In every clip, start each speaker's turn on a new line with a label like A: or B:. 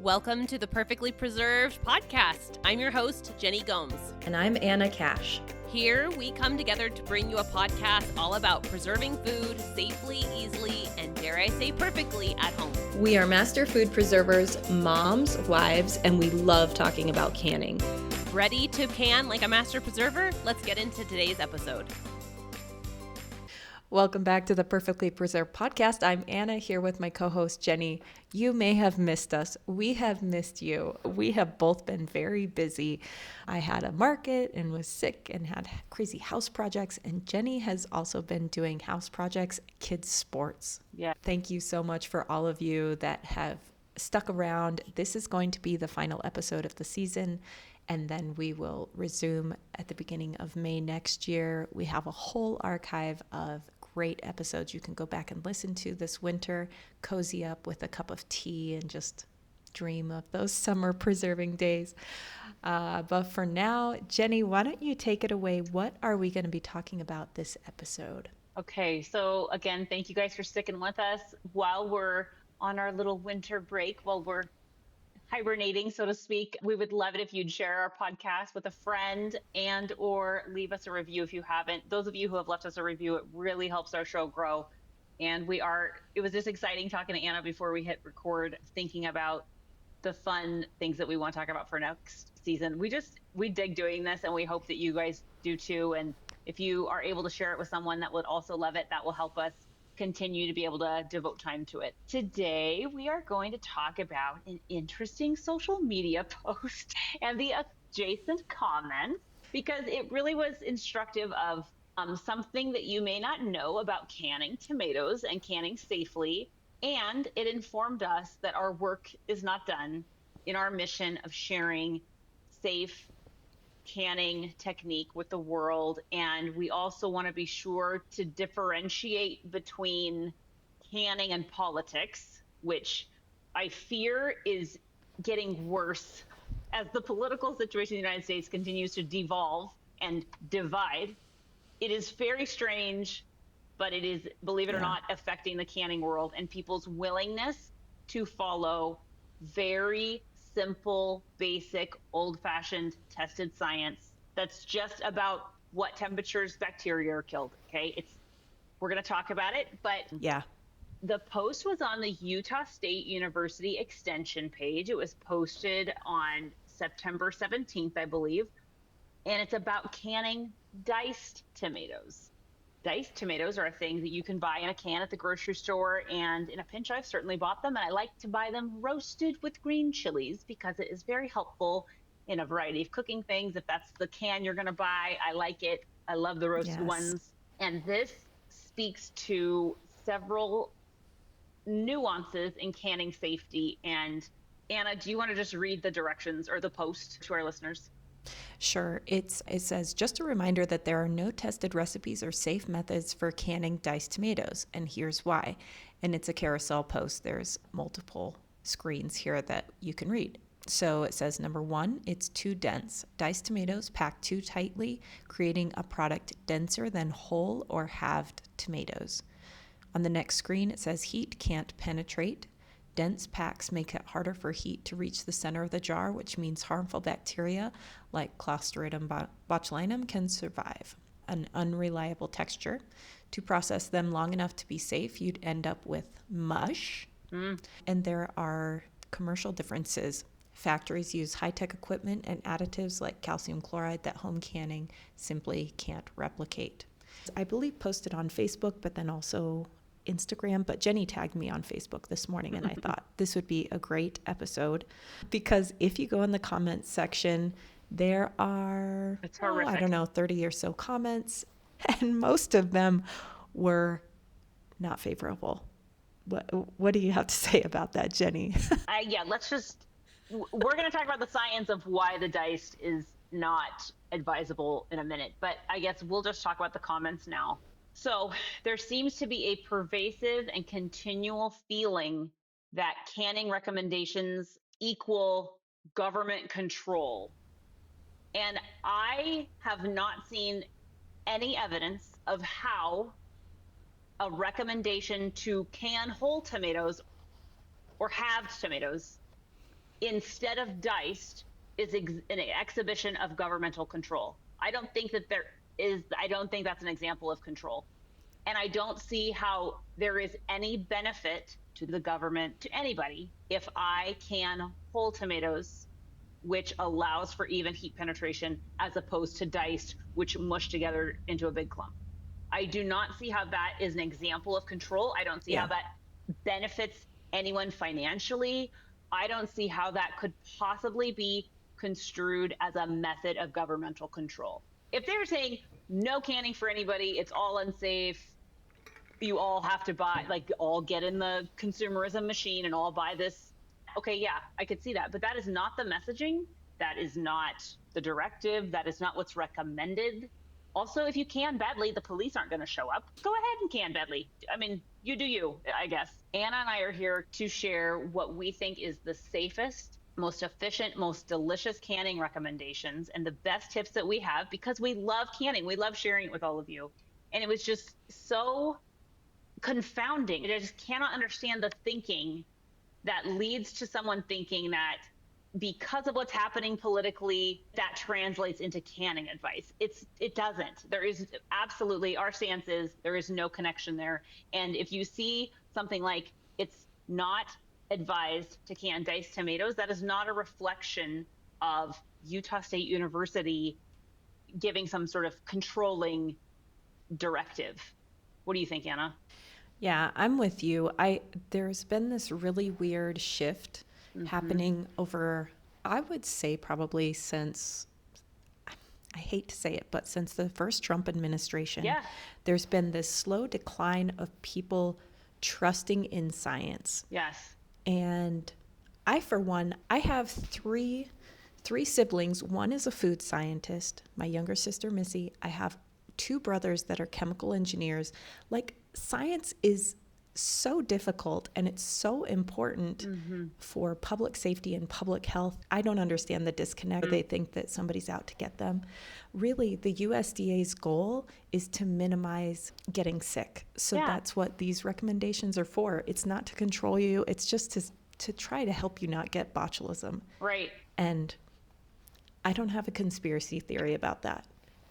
A: Welcome to the Perfectly Preserved podcast. I'm your host, Jenny Gomes.
B: And I'm Anna Cash.
A: Here we come together to bring you a podcast all about preserving food safely, easily, and dare I say perfectly at home.
B: We are master food preservers, moms, wives, and we love talking about canning.
A: Ready to can like a master preserver? Let's get into today's episode.
B: Welcome back to the Perfectly Preserved podcast. I'm Anna here with my co-host Jenny. You may have missed us. We have missed you. We have both been very busy. I had a market and was sick and had crazy house projects, and Jenny has also been doing house projects, kids sports.
A: Yeah.
B: Thank you so much for all of you that have stuck around. This is going to be the final episode of the season, and then we will resume at the beginning of May next year. We have a whole archive of great episodes you can go back and listen to this winter, cozy up with a cup of tea and just dream of those summer preserving days. But for now, Jenny, why don't you take it away? What are we going to be talking about this episode?
C: Okay, so again, thank you guys for sticking with us while we're on our little winter break, while we're hibernating, so to speak. We would love it if you'd share our podcast with a friend and or leave us a review if you haven't. Those of you who have left us a review, it really helps our show grow. And it was just exciting talking to Anna before we hit record, thinking about the fun things that we want to talk about for next season. We dig doing this, and we hope that you guys do too. And if you are able to share it with someone that would also love it, that will help us continue to be able to devote time to it. Today, we are going to talk about an interesting social media post and the adjacent comments, because it really was instructive of something that you may not know about canning tomatoes and canning safely. And it informed us that our work is not done in our mission of sharing safe canning technique with the world. And we also want to be sure to differentiate between canning and politics, which I fear is getting worse as the political situation in the United States continues to devolve and divide. It is very strange, but it is, believe it or not, affecting the canning world and people's willingness to follow very simple, basic, old-fashioned tested science that's just about what temperatures bacteria are killed. Okay, we're going to talk about it, but the post was on the Utah State University Extension page. It was posted on September 17th, I believe, and it's about canning diced tomatoes. Diced tomatoes are a thing that you can buy in a can at the grocery store, and in a pinch, I've certainly bought them, and I like to buy them roasted with green chilies because it is very helpful in a variety of cooking things. If that's the can you're going to buy, I like it. I love the roasted ones. And this speaks to several nuances in canning safety. And Anna, do you want to just read the directions or the post to our listeners?
B: Sure. It says, just a reminder that there are no tested recipes or safe methods for canning diced tomatoes, and here's why. And it's a carousel post. There's multiple screens here that you can read. So it says, number one, it's too dense. Diced tomatoes pack too tightly, creating a product denser than whole or halved tomatoes. On the next screen, it says heat can't penetrate. Dense packs make it harder for heat to reach the center of the jar, which means harmful bacteria like Clostridium botulinum can survive. An unreliable texture. To process them long enough to be safe, you'd end up with mush. And there are commercial differences. Factories use high-tech equipment and additives like calcium chloride that home canning simply can't replicate. I believe posted on Facebook, but then also Instagram, but Jenny tagged me on Facebook this morning, and I thought this would be a great episode because if you go in the comments section, there are, 30 or so comments, and most of them were not favorable. What do you have to say about that, Jenny?
C: We're going to talk about the science of why the diced is not advisable in a minute, but I guess we'll just talk about the comments now. So there seems to be a pervasive and continual feeling that canning recommendations equal government control. And I have not seen any evidence of how a recommendation to can whole tomatoes or halved tomatoes instead of diced is an exhibition of governmental control. I don't think that's an example of control. And I don't see how there is any benefit to the government, to anybody, if I can whole tomatoes, which allows for even heat penetration, as opposed to diced, which mush together into a big clump. I do not see how that is an example of control. I don't see how that benefits anyone financially. I don't see how that could possibly be construed as a method of governmental control. If they're saying no canning for anybody, it's all unsafe, you all have to buy, like, all get in the consumerism machine and all buy this. Okay, yeah, I could see that. But that is not the messaging. That is not the directive. That is not what's recommended. Also, if you can badly, the police aren't going to show up. Go ahead and can badly. I mean, you do you, I guess. Anna and I are here to share what we think is the safest, most efficient, most delicious canning recommendations and the best tips that we have, because we love canning. We love sharing it with all of you. And it was just so confounding. I just cannot understand the thinking that leads to someone thinking that because of what's happening politically, that translates into canning advice. It doesn't. There is absolutely, our stance is there is no connection there. And if you see something like it's not advised to can diced tomatoes, that is not a reflection of Utah State University giving some sort of controlling directive. What do you think, Anna?
B: Yeah, I'm with you. There's been this really weird shift happening over, I would say probably since, I hate to say it, but since the first Trump administration, there's been this slow decline of people trusting in science.
C: Yes.
B: And I, for one, I have three siblings. One is a food scientist, my younger sister, Missy. I have 2 brothers that are chemical engineers. Like, science is so difficult and it's so important for public safety and public health. I don't understand the disconnect. They think that somebody's out to get them. Really, the USDA's goal is to minimize getting sick. So that's what these recommendations are for. It's not to control you. It's just to try to help you not get botulism.
C: Right.
B: And I don't have a conspiracy theory about that.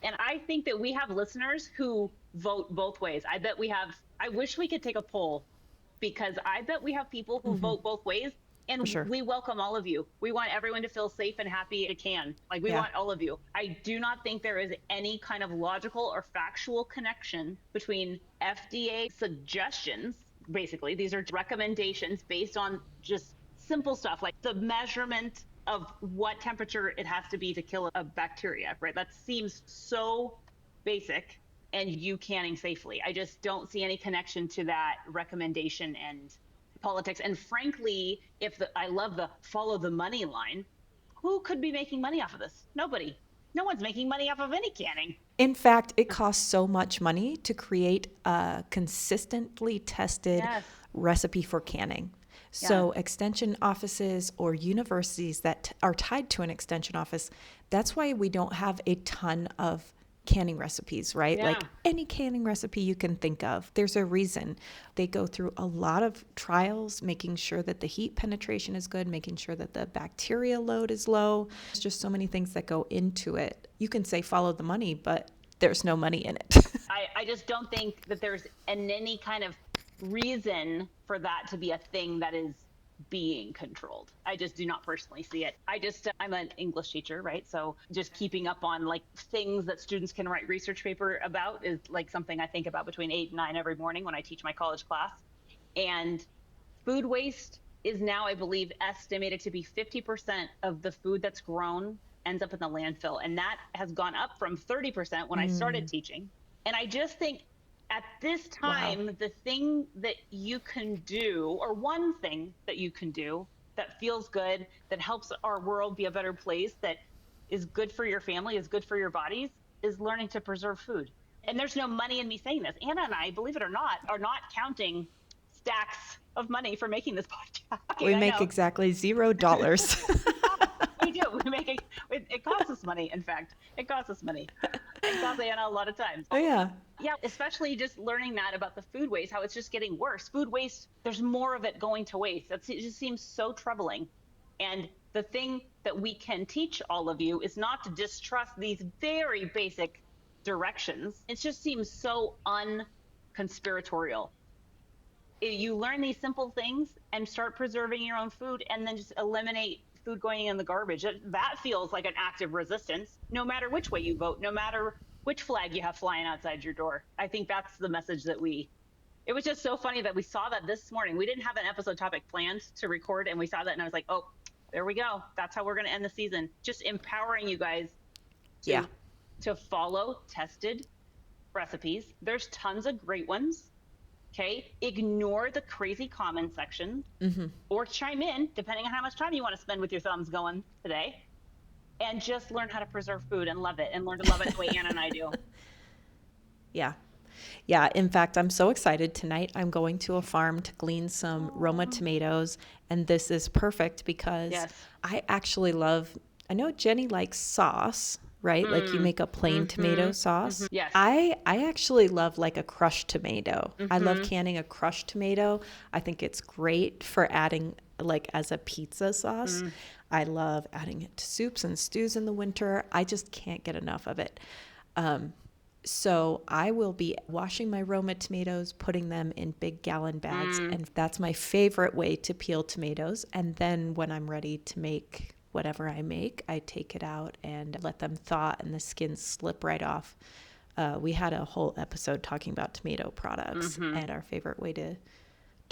C: And I think that we have listeners who vote both ways. I wish we could take a poll, because I bet we have people who vote both ways. And we welcome all of you. We want everyone to feel safe and happy it can. Like, we want all of you. I do not think there is any kind of logical or factual connection between FDA suggestions. Basically, these are recommendations based on just simple stuff like the measurement of what temperature it has to be to kill a bacteria, right? That seems so basic, and you canning safely. I just don't see any connection to that recommendation and politics. And frankly, I love the follow the money line. Who could be making money off of this? Nobody. No one's making money off of any canning.
B: In fact, it costs so much money to create a consistently tested recipe for canning. So extension offices or universities that are tied to an extension office, that's why we don't have a ton of canning recipes, right? Like any canning recipe you can think of, there's a reason. They go through a lot of trials, making sure that the heat penetration is good, making sure that the bacteria load is low. There's just so many things that go into it. You can say follow the money, but there's no money in it.
C: I just don't think that there's any kind of reason for that to be a thing that is being controlled. I just do not personally see it. I'm an English teacher, right? So just keeping up on like things that students can write research paper about is like something I think about between 8 and 9 every morning when I teach my college class. And food waste is now, I believe, estimated to be 50% of the food that's grown ends up in the landfill. And that has gone up from 30% when I started teaching. And I just think at this time, the thing that you can do, or one thing that you can do that feels good, that helps our world be a better place, that is good for your family, is good for your bodies, is learning to preserve food. And there's no money in me saying this. Anna and I, believe it or not, are not counting stacks of money for making this podcast.
B: We make exactly $0.
C: We do. We make it costs us money. In fact, it costs us money. It costs Anna a lot of times.
B: Oh yeah.
C: Yeah, especially just learning that about the food waste, how it's just getting worse. Food waste, there's more of it going to waste. It just seems so troubling. And the thing that we can teach all of you is not to distrust these very basic directions. It just seems so unconspiratorial. You learn these simple things and start preserving your own food, and then just eliminate food going in the garbage. That feels like an act of resistance, no matter which way you vote, no matter which flag you have flying outside your door. I think that's the message that it was just so funny that we saw that this morning. We didn't have an episode topic planned to record, and we saw that, and I was like, oh, there we go. That's how we're going to end the season. Just empowering you guys to follow tested recipes. There's tons of great ones. Okay. Ignore the crazy comment section or chime in, depending on how much time you want to spend with your thumbs going today, and just learn how to preserve food and love it, and learn to love it the way Anna and I do.
B: Yeah. Yeah. In fact, I'm so excited tonight. I'm going to a farm to glean some Roma tomatoes, and this is perfect because I actually I know Jenny likes sauce, right? Like you make a plain tomato sauce.
C: Yes.
B: I actually love like a crushed tomato. I love canning a crushed tomato. I think it's great for adding like as a pizza sauce. I love adding it to soups and stews in the winter. I just can't get enough of it. So I will be washing my Roma tomatoes, putting them in big gallon bags. And that's my favorite way to peel tomatoes. And then when I'm ready to make whatever I make, I take it out and let them thaw and the skins slip right off. We had a whole episode talking about tomato products and our favorite way to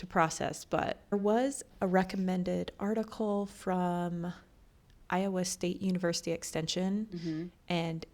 B: process. But there was a recommended article from Iowa State University Extension, and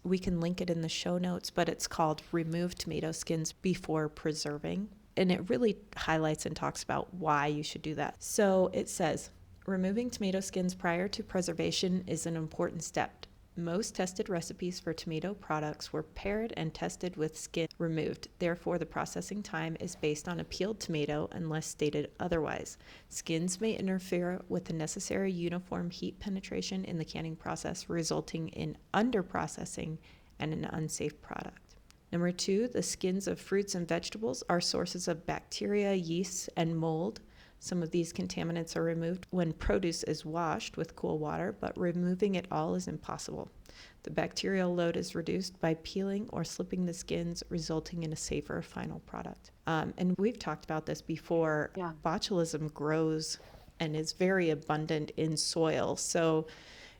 B: we can link it in the show notes, but it's called Remove Tomato Skins Before Preserving. And it really highlights and talks about why you should do that. So it says, removing tomato skins prior to preservation is an important step. Most tested recipes for tomato products were paired and tested with skin removed. Therefore, the processing time is based on a peeled tomato unless stated otherwise. Skins may interfere with the necessary uniform heat penetration in the canning process, resulting in underprocessing and an unsafe product. Number 2, the skins of fruits and vegetables are sources of bacteria, yeast, and mold. Some of these contaminants are removed when produce is washed with cool water, but removing it all is impossible. The bacterial load is reduced by peeling or slipping the skins, resulting in a safer final product. And we've talked about this before. Botulism grows and is very abundant in soil. So,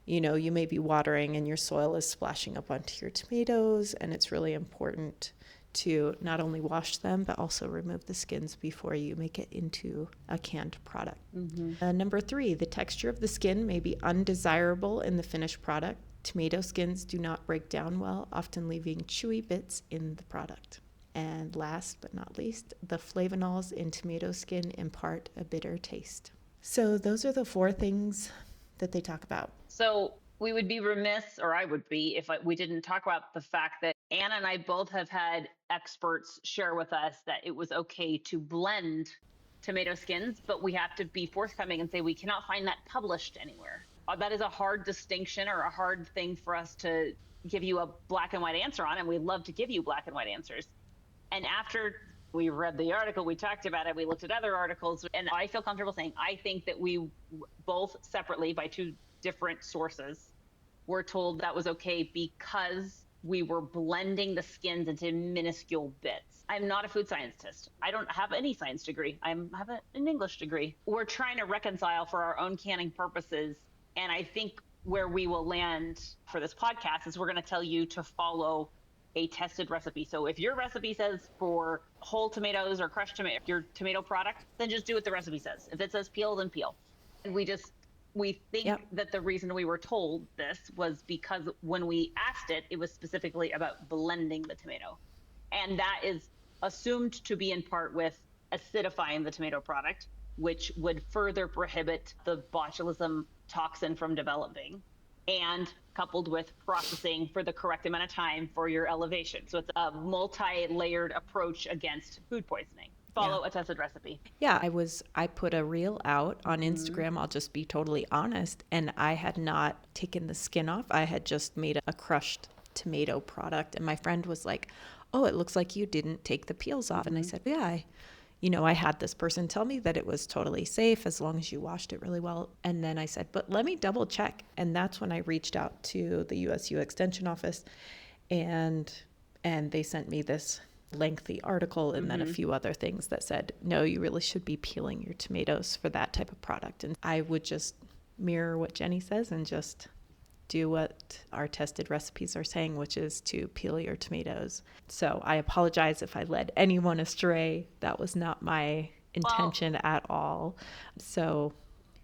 B: you may be watering and your soil is splashing up onto your tomatoes, and it's really important to not only wash them, but also remove the skins before you make it into a canned product. Number 3, the texture of the skin may be undesirable in the finished product. Tomato skins do not break down well, often leaving chewy bits in the product. And last but not least, the flavonols in tomato skin impart a bitter taste. So those are the 4 things that they talk about.
C: So we would be remiss, or I would be, if we didn't talk about the fact that Anna and I both have had experts share with us that it was okay to blend tomato skins, but we have to be forthcoming and say we cannot find that published anywhere. That is a hard distinction, or a hard thing for us to give you a black and white answer on, and we'd love to give you black and white answers. And after we read the article, we talked about it, we looked at other articles, and I feel comfortable saying I think that we both separately, by 2 different sources, were told that was okay because we were blending the skins into minuscule bits. I'm not a food scientist. I don't have any science degree. I have an English degree. We're trying to reconcile for our own canning purposes. And I think where we will land for this podcast is we're going to tell you to follow a tested recipe. So if your recipe says for whole tomatoes or crushed tomato, your tomato product, then just do what the recipe says. If it says peel, then peel. And we think that the reason we were told this was because when we asked it, it was specifically about blending the tomato. And that is assumed to be in part with acidifying the tomato product, which would further prohibit the botulism toxin from developing, and coupled with processing for the correct amount of time for your elevation. So it's a multi-layered approach against food poisoning. Follow a tested recipe.
B: Yeah, I put a reel out on Instagram, I'll just be totally honest, and I had not taken the skin off. I had just made a crushed tomato product, and my friend was like, oh, it looks like you didn't take the peels off. And I said, yeah, I had this person tell me that it was totally safe as long as you washed it really well. And then I said, but let me double check. And that's when I reached out to the USU Extension office, and they sent me this lengthy article and then a few other things that said, no, you really should be peeling your tomatoes for that type of product. And I would just mirror what Jenny says and just do what our tested recipes are saying, which is to peel your tomatoes. So I apologize if I led anyone astray. That was not my intention at all. So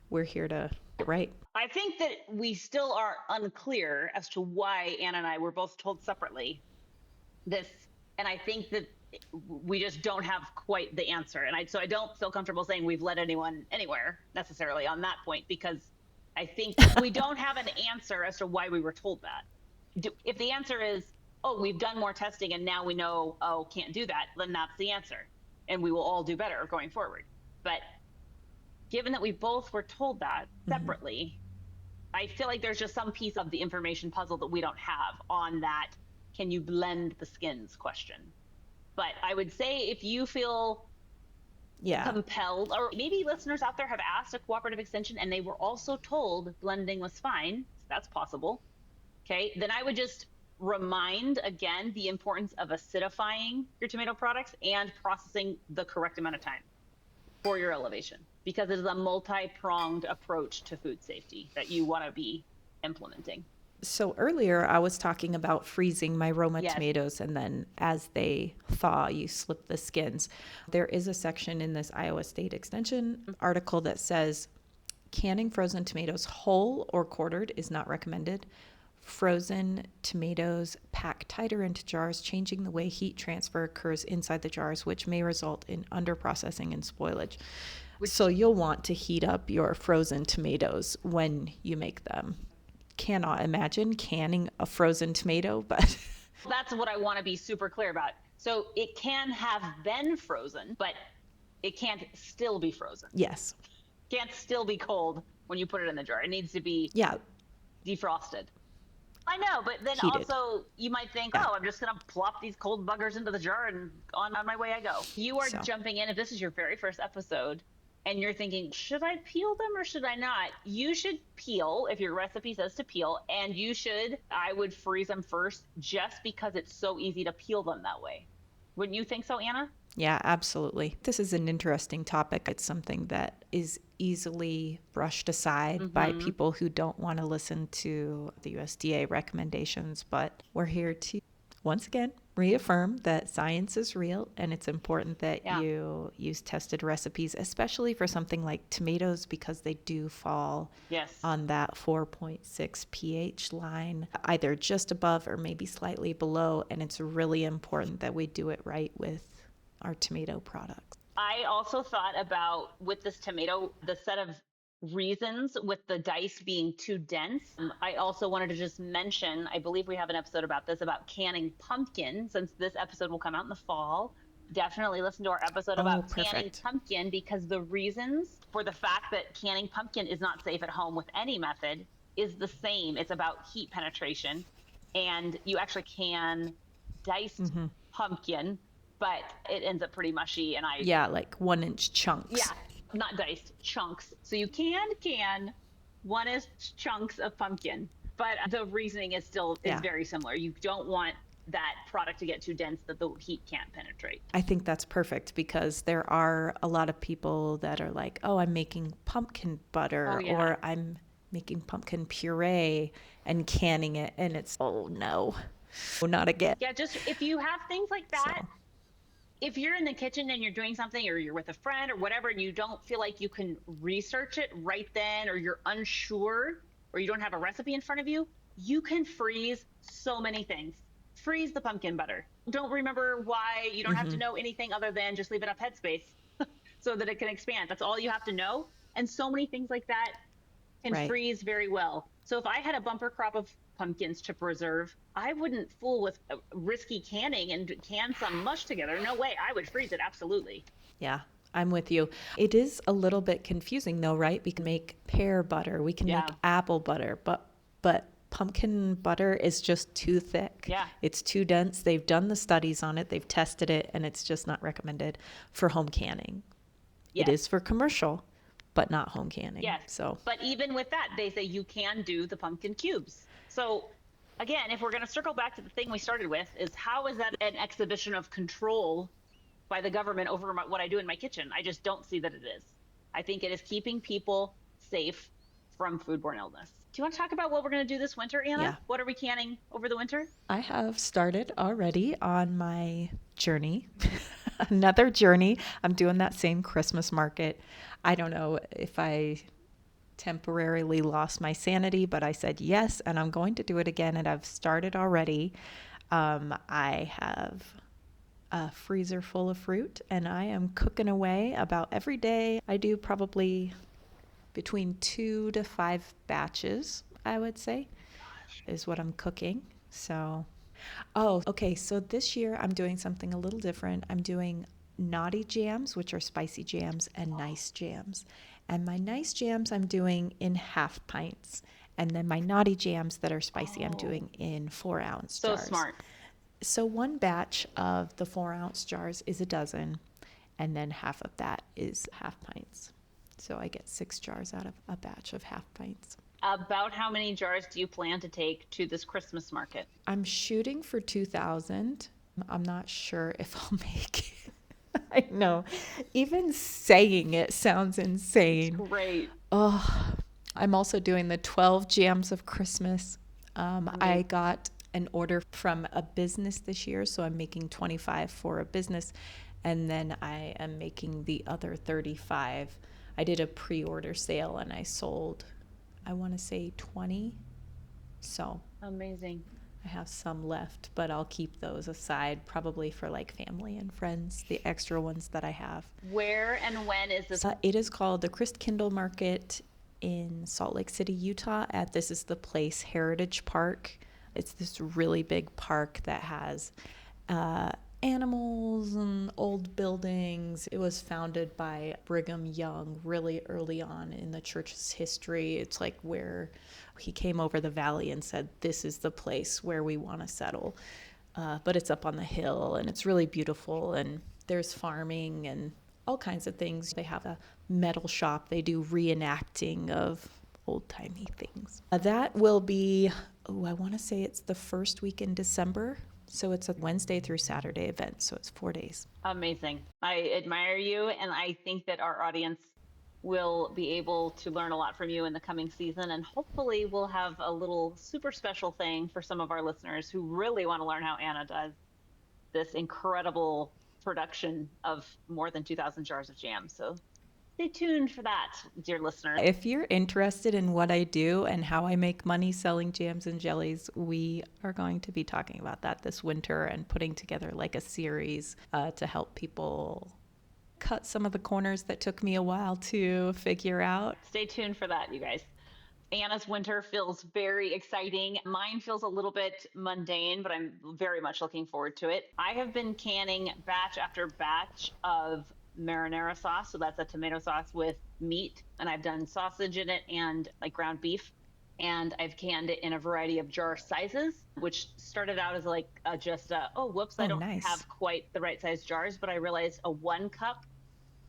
B: we're here to get right.
C: I think that we still are unclear as to why Anna and I were both told separately this. And I think that we just don't have quite the answer. And so I don't feel comfortable saying we've led anyone anywhere necessarily on that point, because I think we don't have an answer as to why we were told that. If the answer is, oh, we've done more testing and now we know, oh, can't do that, then that's the answer. And we will all do better going forward. But given that we both were told that separately, I feel like there's just some piece of the information puzzle that we don't have on that can you blend the skins question. But I would say if you feel compelled, or maybe listeners out there have asked a cooperative extension and they were also told blending was fine, that's possible. Okay, then I would just remind again the importance of acidifying your tomato products and processing the correct amount of time for your elevation, because it is a multi-pronged approach to food safety that you want to be implementing.
B: So earlier I was talking about freezing my Roma tomatoes, and then as they thaw, you slip the skins. There is a section in this Iowa State Extension article that says canning frozen tomatoes whole or quartered is not recommended. Frozen tomatoes pack tighter into jars, changing the way heat transfer occurs inside the jars, which may result in underprocessing and spoilage. So you'll want to heat up your frozen tomatoes when you make them. Cannot imagine canning a frozen tomato, but
C: that's what I want to be super clear about. So it can have been frozen, but it can't still be frozen.
B: Yes.
C: Can't still be cold when you put it in the jar. It needs to be defrosted. I know, but then heated. Also you might think, oh, I'm just going to plop these cold buggers into the jar and on my way I go. You are jumping in. If this is your very first episode and you're thinking, should I peel them or should I not? You should peel if your recipe says to peel, and I would freeze them first just because it's so easy to peel them that way. Wouldn't you think so, Anna?
B: Yeah, absolutely. This is an interesting topic. It's something that is easily brushed aside by people who don't want to listen to the USDA recommendations, but we're here to, once again, reaffirm that science is real, and it's important that you use tested recipes, especially for something like tomatoes, because they do fall on that 4.6 pH line, either just above or maybe slightly below, and it's really important that we do it right with our tomato products.
C: I also thought about, with this tomato, the set of reasons with the dice being too dense. I also wanted to just mention, I believe we have an episode about this, about canning pumpkin, since this episode will come out in the fall. Definitely listen to our episode about canning pumpkin, because the reasons for the fact that canning pumpkin is not safe at home with any method is the same. It's about heat penetration, and you actually can diced pumpkin, but it ends up pretty mushy. And
B: like 1-inch chunks.
C: Yeah. Not diced, chunks. So you can 1-inch chunks of pumpkin, but the reasoning is very similar. You don't want that product to get too dense that the heat can't penetrate.
B: I think that's perfect, because there are a lot of people that are like, oh, I'm making pumpkin butter or I'm making pumpkin puree and canning it. And it's, oh no, not again.
C: Yeah, just if you have things like that, if you're in the kitchen and you're doing something, or you're with a friend or whatever, and you don't feel like you can research it right then, or you're unsure, or you don't have a recipe in front of you, you can freeze so many things. Freeze the pumpkin butter. Don't remember why. You don't have to know anything other than just leave enough headspace so that it can expand. That's all you have to know. And so many things like that can freeze very well. So if I had a bumper crop of pumpkins to preserve, I wouldn't fool with risky canning and can some mush together. No way. I would freeze it. Absolutely.
B: Yeah, I'm with you. It is a little bit confusing though, right? We can make pear butter, we can make apple butter, but pumpkin butter is just too thick.
C: Yeah.
B: It's too dense. They've done the studies on it. They've tested it, and it's just not recommended for home canning.
C: Yes.
B: It is for commercial, but not home canning.
C: Yes.
B: So,
C: but even with that, they say you can do the pumpkin cubes. So again, if we're going to circle back to the thing we started with, is how is that an exhibition of control by the government over what I do in my kitchen? I just don't see that it is. I think it is keeping people safe from foodborne illness. Do you want to talk about what we're going to do this winter, Anna?
B: Yeah.
C: What are we canning over the winter?
B: I have started already on my journey. Another journey. I'm doing that same Christmas market. I don't know if I temporarily lost my sanity, but I said yes, and I'm going to do it again, and I've started already. I have a freezer full of fruit, and I am cooking away about every day. I do probably between 2 to 5 batches, I would say, is what I'm cooking. So, okay. So this year I'm doing something a little different. I'm doing naughty jams, which are spicy jams, and nice jams. And my nice jams I'm doing in half pints. And then my naughty jams that are spicy I'm doing in 4-ounce jars.
C: So smart.
B: So one batch of the 4-ounce jars is a dozen, and then half of that is half pints. So I get 6 jars out of a batch of half pints.
C: About how many jars do you plan to take to this Christmas market?
B: I'm shooting for 2,000. I'm not sure if I'll make it. I know. Even saying it sounds insane.
C: Great.
B: Oh, I'm also doing the 12 jams of Christmas. I got an order from a business this year, so I'm making 25 for a business, and then I am making the other 35. I did a pre-order sale and I sold, I want to say 20. So
C: amazing.
B: I have some left, but I'll keep those aside probably for like family and friends, the extra ones that I have.
C: Where and when is this?
B: It is called the Christkindl Market in Salt Lake City, Utah, at This Is the Place Heritage Park. It's this really big park that has animals and old buildings. It was founded by Brigham Young really early on in the church's history. It's like where he came over the valley and said, this is the place where we want to settle. But it's up on the hill, and it's really beautiful, and there's farming and all kinds of things. They have a metal shop. They do reenacting of old-timey things. That will be, I want to say it's the first week in December. So it's a Wednesday through Saturday event. So it's 4 days.
C: Amazing. I admire you, and I think that our audience will be able to learn a lot from you in the coming season. And hopefully we'll have a little super special thing for some of our listeners who really want to learn how Anna does this incredible production of more than 2,000 jars of jam. So stay tuned for that, dear listeners.
B: If you're interested in what I do and how I make money selling jams and jellies, we are going to be talking about that this winter and putting together like a series to help people cut some of the corners that took me a while to figure out.
C: Stay tuned for that, you guys. Anna's winter feels very exciting. Mine feels a little bit mundane, but I'm very much looking forward to it. I have been canning batch after batch of marinara sauce. So that's a tomato sauce with meat. And I've done sausage in it and like ground beef. And I've canned it in a variety of jar sizes, which started out as like I don't
B: nice.
C: have quite the right size jars, but I realized a 1 cup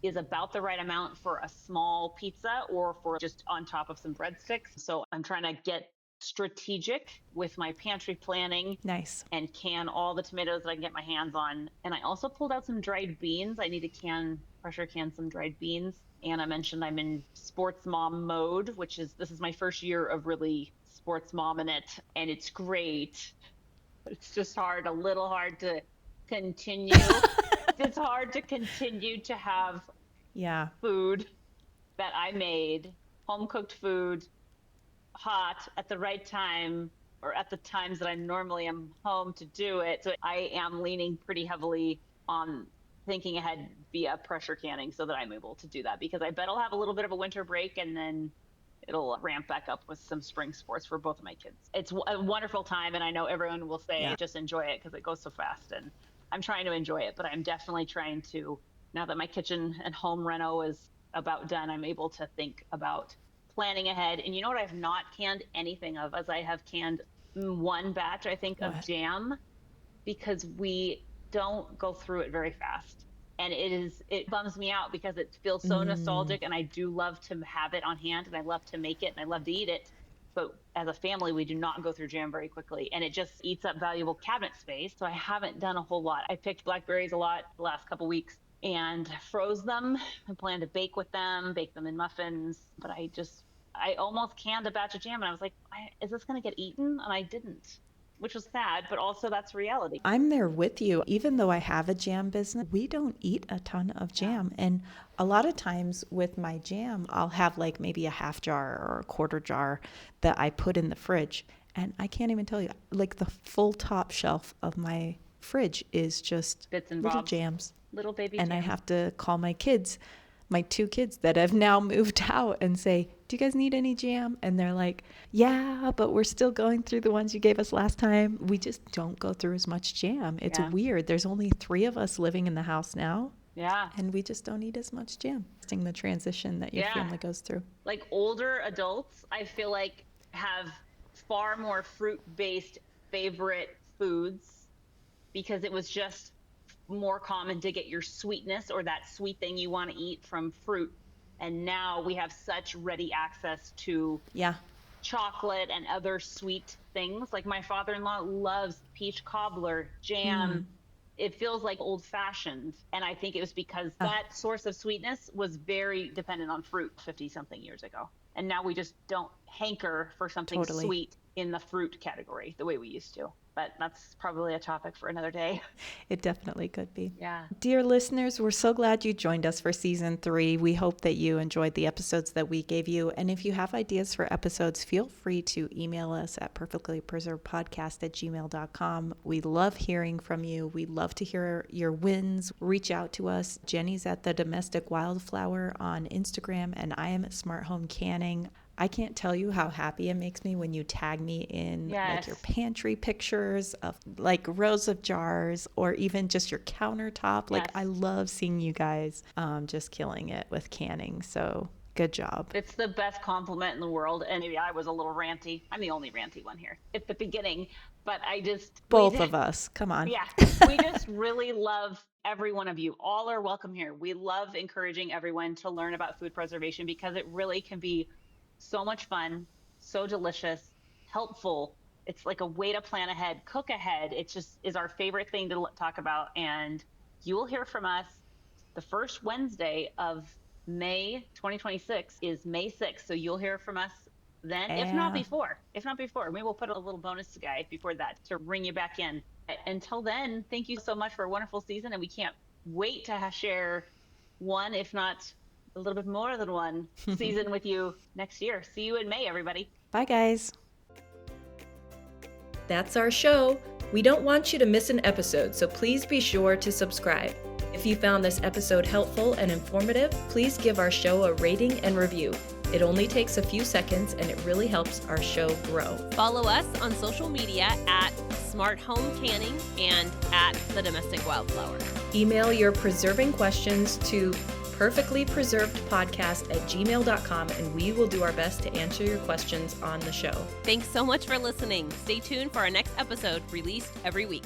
C: is about the right amount for a small pizza or for just on top of some breadsticks. So I'm trying to get strategic with my pantry planning.
B: Nice.
C: And can all the tomatoes that I can get my hands on. And I also pulled out some dried beans. I need to pressure can some dried beans. Anna mentioned I'm in sports mom mode, this is my first year of really sports mom in it. And it's great. But it's just a little hard to continue. It's hard to continue to have food that I made, home cooked food, hot at the right time or at the times that I normally am home to do it. So I am leaning pretty heavily on thinking ahead via pressure canning so that I'm able to do that, because I bet I'll have a little bit of a winter break and then it'll ramp back up with some spring sports for both of my kids. It's a wonderful time, and I know everyone will say just enjoy it because it goes so fast, and I'm trying to enjoy it, but I'm definitely trying to, now that my kitchen and home reno is about done, I'm able to think about planning ahead. And you know what I've not canned anything of, as I have canned one batch, I think, of jam, because we don't go through it very fast. And it bums me out because it feels so nostalgic, and I do love to have it on hand, and I love to make it, and I love to eat it. But as a family, we do not go through jam very quickly, and it just eats up valuable cabinet space. So I haven't done a whole lot. I picked blackberries a lot the last couple weeks and froze them and plan to bake with them, bake them in muffins. But I almost canned a batch of jam, and I was like, is this going to get eaten? And I didn't, which was sad, but also that's reality.
B: I'm there with you. Even though I have a jam business, we don't eat a ton of jam. And a lot of times with my jam, I'll have like maybe a half jar or a quarter jar that I put in the fridge. And I can't even tell you, like the full top shelf of my fridge is just
C: bits and
B: little
C: bobs.
B: Jams.
C: Little baby
B: and
C: jams.
B: I have to call my kids, my 2 kids that have now moved out, and say, do you guys need any jam? And they're like, yeah, but we're still going through the ones you gave us last time. We just don't go through as much jam. It's weird. There's only 3 of us living in the house now.
C: Yeah.
B: And we just don't eat as much jam. The transition that your family goes through.
C: Like older adults, I feel like have far more fruit-based favorite foods because it was just more common to get your sweetness or that sweet thing you want to eat from fruit. And now we have such ready access to chocolate and other sweet things. Like my father-in-law loves peach cobbler, jam. It feels like old fashioned. And I think it was because that source of sweetness was very dependent on fruit 50 something years ago. And now we just don't hanker for something sweet in the fruit category the way we used to. But that's probably a topic for another day.
B: It definitely could be.
C: Yeah.
B: Dear listeners, we're so glad you joined us for season 3. We hope that you enjoyed the episodes that we gave you. And if you have ideas for episodes, feel free to email us at perfectlypreservedpodcast@gmail.com. We love hearing from you. We love to hear your wins. Reach out to us. Jenny's at The Domestic Wildflower on Instagram, and I am at Smart Home Canning. I can't tell you how happy it makes me when you tag me in like your pantry pictures of like rows of jars or even just your countertop. Like I love seeing you guys just killing it with canning. So good job.
C: It's the best compliment in the world. And maybe I was a little ranty. I'm the only ranty one here at the beginning, but
B: both of us. Come on.
C: Yeah. We just really love every one of you. All are welcome here. We love encouraging everyone to learn about food preservation because it really can be so much fun, so delicious, helpful. It's like a way to plan ahead, cook ahead. It just is our favorite thing to talk about. And you will hear from us. The first Wednesday of May 2026 is May 6th. So you'll hear from us then, if not before. Maybe we'll put a little bonus guide before that to bring you back in. Until then, thank you so much for a wonderful season. And we can't wait to share one, if not a little bit more than one season with you next year. See you in May, everybody.
B: Bye, guys.
D: That's our show. We don't want you to miss an episode, so please be sure to subscribe. If you found this episode helpful and informative, please give our show a rating and review. It only takes a few seconds and it really helps our show grow.
A: Follow us on social media at Smart Home Canning and at The Domestic Wildflower.
D: Email your preserving questions to perfectlypreservedpodcast@gmail.com and we will do our best to answer your questions on the show.
A: Thanks so much for listening. Stay tuned for our next episode released every week.